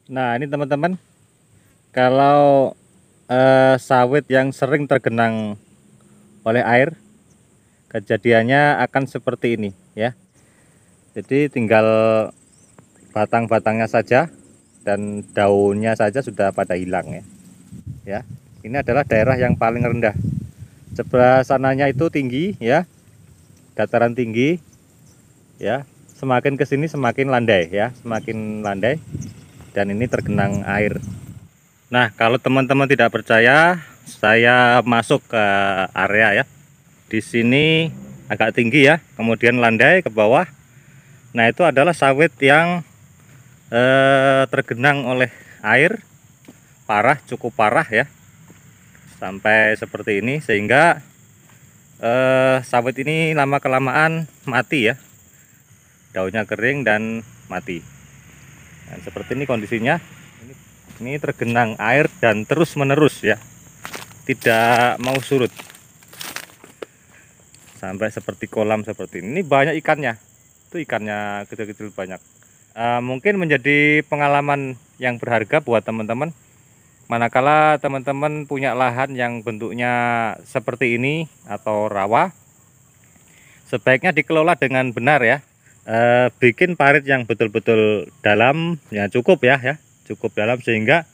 Nah, ini teman-teman, kalau sawit yang sering tergenang oleh air, kejadiannya akan seperti ini ya. Jadi tinggal batang-batangnya saja dan daunnya saja sudah pada hilang ya. Ya, ini adalah daerah yang paling rendah. Sebelah sananya itu tinggi ya, dataran tinggi ya. Semakin ke sini semakin landai ya, semakin landai dan ini tergenang air. Nah, kalau teman-teman tidak percaya, saya masuk ke area ya. Di sini agak tinggi ya, kemudian landai ke bawah. Nah, itu adalah sawit yang tergenang oleh air parah, cukup parah ya, sampai seperti ini, sehingga sawit ini lama kelamaan mati ya, daunnya kering dan mati. Dan seperti ini kondisinya. Ini tergenang air dan terus menerus ya, tidak mau surut sampai seperti kolam seperti ini. Ini banyak ikannya, itu ikannya kecil-kecil banyak. Mungkin menjadi pengalaman yang berharga buat teman-teman manakala teman-teman punya lahan yang bentuknya seperti ini atau rawa. Sebaiknya dikelola dengan benar ya. Bikin parit yang betul-betul dalam ya, cukup ya, cukup dalam sehingga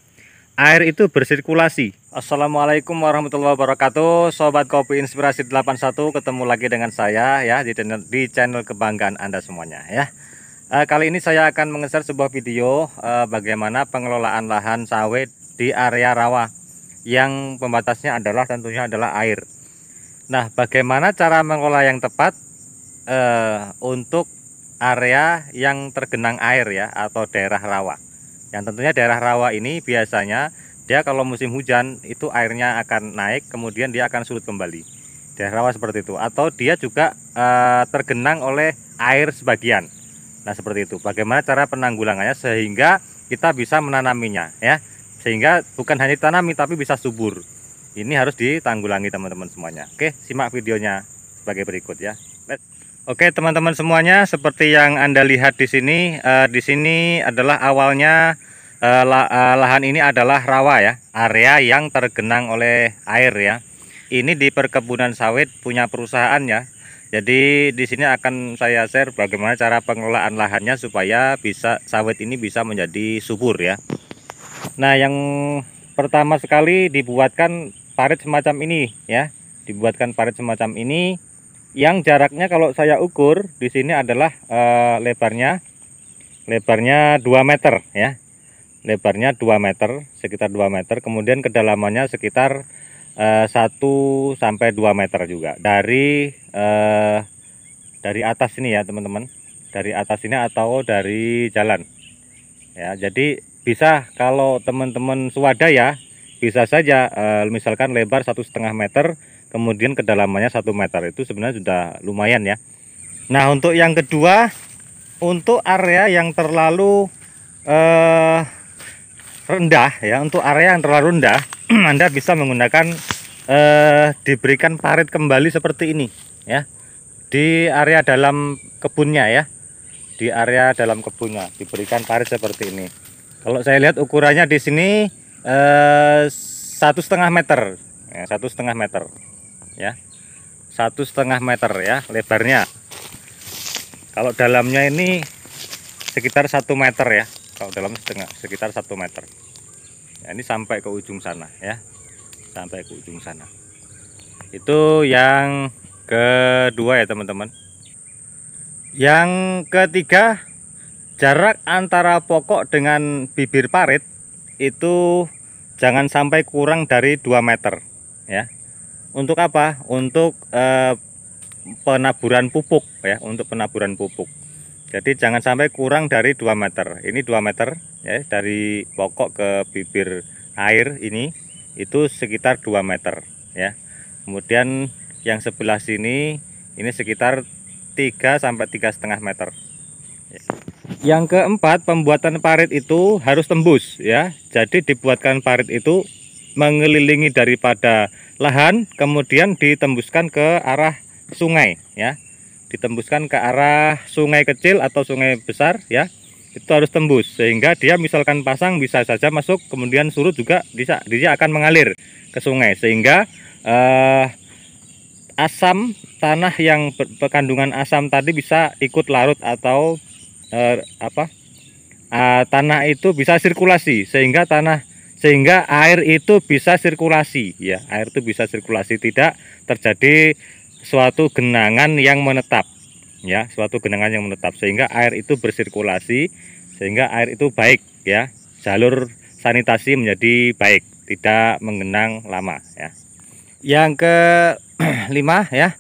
air itu bersirkulasi. Assalamualaikum warahmatullahi wabarakatuh, Sobat Kopi Inspirasi 81, ketemu lagi dengan saya ya di channel kebanggaan Anda semuanya ya. Kali ini saya akan mengeser sebuah video bagaimana pengelolaan lahan sawit di area rawa yang pembatasnya adalah tentunya adalah air. Nah, bagaimana cara mengelola yang tepat untuk area yang tergenang air ya, atau daerah rawa. Yang tentunya daerah rawa ini biasanya dia kalau musim hujan itu airnya akan naik, kemudian dia akan surut kembali. Daerah rawa seperti itu, atau dia juga tergenang oleh air sebagian. Nah, seperti itu. Bagaimana cara penanggulangannya sehingga kita bisa menanaminya ya. Sehingga bukan hanya ditanami tapi bisa subur. Ini harus ditanggulangi teman-teman semuanya. Oke, simak videonya sebagai berikut ya. Oke teman-teman semuanya, seperti yang Anda lihat di sini adalah awalnya lahan ini adalah rawa ya, area yang tergenang oleh air ya. Ini di perkebunan sawit punya perusahaan ya. Jadi di sini akan saya share bagaimana cara pengelolaan lahannya supaya sawit ini bisa menjadi subur ya. Nah, yang pertama sekali dibuatkan parit semacam ini ya. Dibuatkan parit semacam ini yang jaraknya kalau saya ukur di sini adalah lebarnya 2 meter ya. Lebarnya 2 meter, sekitar 2 meter, kemudian kedalamannya sekitar 1 sampai 2 meter juga. Dari atas ini ya, teman-teman. Dari atas ini atau dari jalan. Ya, jadi bisa kalau teman-teman swadaya bisa saja misalkan lebar 1,5 meter, kemudian kedalamannya 1 meter, itu sebenarnya sudah lumayan ya. Nah, untuk yang kedua, untuk area yang terlalu rendah ya, untuk area yang terlalu rendah Anda bisa menggunakan diberikan parit kembali seperti ini ya, di area dalam kebunnya ya. Di area dalam kebunnya diberikan parit seperti ini. Kalau saya lihat ukurannya di sini 1,5 meter ya, 1,5 meter ya, 1,5 meter ya lebarnya. Kalau dalamnya ini sekitar 1 meter ya, kalau dalam sekitar 1 meter ya, ini sampai ke ujung sana ya, sampai ke ujung sana. Itu yang kedua ya teman-teman. Yang ketiga, jarak antara pokok dengan bibir parit itu jangan sampai kurang dari 2 meter ya. Untuk apa? Untuk penaburan pupuk ya, untuk penaburan pupuk. Jadi jangan sampai kurang dari 2 meter. Ini 2 meter ya, dari pokok ke bibir air ini itu sekitar 2 meter ya. Kemudian yang sebelah sini ini sekitar 3 sampai 3,5 meter. Yang keempat, pembuatan parit itu harus tembus ya. Jadi dibuatkan parit itu mengelilingi daripada lahan, kemudian ditembuskan ke arah sungai ya. Ditembuskan ke arah sungai kecil atau sungai besar ya. itu harus tembus, sehingga dia misalkan pasang bisa saja masuk, kemudian surut juga dia akan mengalir ke sungai, sehingga asam tanah yang berkandungan asam tadi bisa ikut larut, atau tanah itu bisa sirkulasi, sehingga air itu bisa sirkulasi ya, air itu bisa sirkulasi, tidak terjadi suatu genangan yang menetap ya, sehingga air itu bersirkulasi, sehingga air itu baik ya, jalur sanitasi menjadi baik, tidak menggenang lama ya. Yang kelima ya,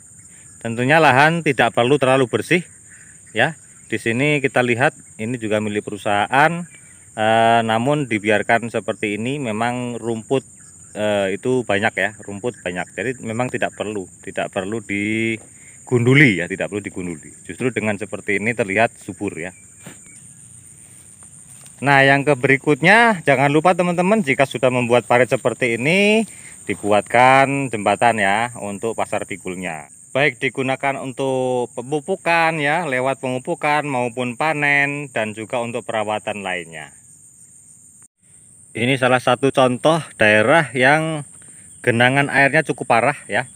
tentunya lahan tidak perlu terlalu bersih ya. Di sini kita lihat ini juga milik perusahaan, namun dibiarkan seperti ini. Memang rumput itu banyak ya, rumput banyak. Jadi memang tidak perlu digunduli ya, tidak perlu digunduli. Justru dengan seperti ini terlihat subur ya. Nah, yang berikutnya, jangan lupa teman-teman, jika sudah membuat parit seperti ini, dibuatkan jembatan ya untuk pasar pikulnya. Baik digunakan untuk pemupukan ya, lewat pemupukan maupun panen, dan juga untuk perawatan lainnya. Ini salah satu contoh daerah yang genangan airnya cukup parah ya.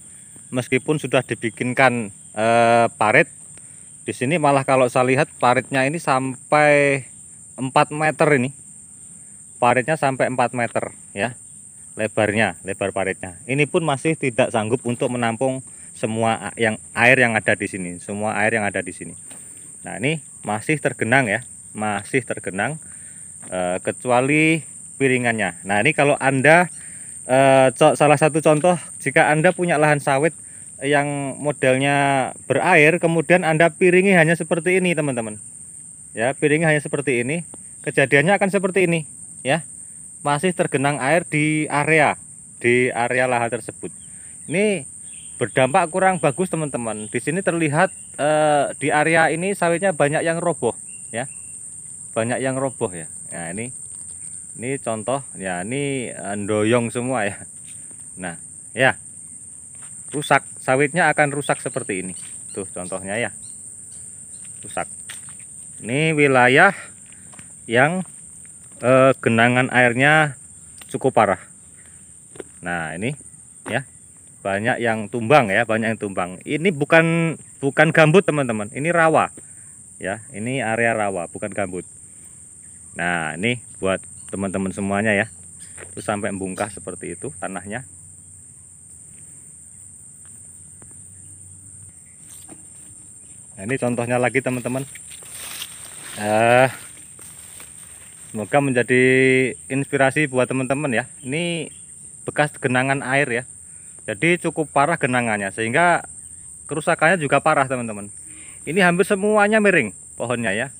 Meskipun sudah dibikinkan parit, di sini malah kalau saya lihat paritnya ini sampai 4 meter ini. Paritnya sampai 4 meter ya. Lebar paritnya. Ini pun masih tidak sanggup untuk menampung semua air yang ada di sini, Nah, ini masih tergenang ya, kecuali piringannya. Nah, ini kalau Anda salah satu contoh, jika Anda punya lahan sawit yang modelnya berair, kemudian Anda piringi hanya seperti ini teman-teman ya, kejadiannya akan seperti ini ya, masih tergenang air di area lahan tersebut. Ini berdampak kurang bagus teman-teman. Di sini terlihat di area ini sawitnya banyak yang roboh ya, Nah, ini contoh ya, ini ndoyong semua ya. Nah ya, rusak, sawitnya akan rusak seperti ini tuh contohnya ya, rusak. Ini wilayah yang genangan airnya cukup parah. Nah, ini ya, banyak yang tumbang ya, Ini bukan gambut teman-teman, ini rawa ya, ini area rawa, bukan gambut. Nah, ini buat teman-teman semuanya ya, terus sampai membungkah seperti itu tanahnya. Nah, ini contohnya lagi teman-teman. Semoga menjadi inspirasi buat teman-teman ya. Ini bekas genangan air ya, jadi cukup parah genangannya, sehingga kerusakannya juga parah teman-teman. Ini hampir semuanya miring pohonnya ya,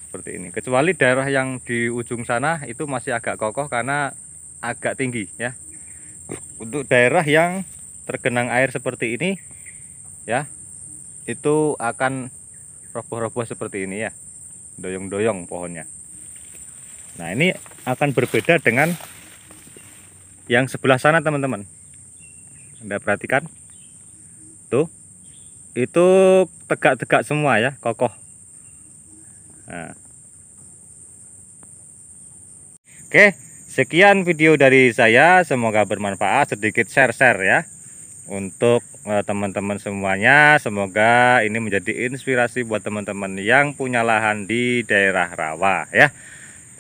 seperti ini, kecuali daerah yang di ujung sana itu masih agak kokoh karena agak tinggi ya. Untuk daerah yang tergenang air seperti ini ya, itu akan roboh-roboh seperti ini ya, doyong-doyong pohonnya. Nah, ini akan berbeda dengan yang sebelah sana teman-teman. Anda perhatikan tuh, itu tegak-tegak semua ya, kokoh. Nah. Oke, sekian video dari saya, semoga bermanfaat, sedikit share-share ya untuk teman-teman semuanya. Semoga ini menjadi inspirasi buat teman-teman yang punya lahan di daerah rawa ya.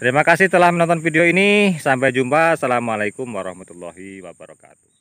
Terima kasih telah menonton video ini. Sampai jumpa. Assalamualaikum warahmatullahi wabarakatuh.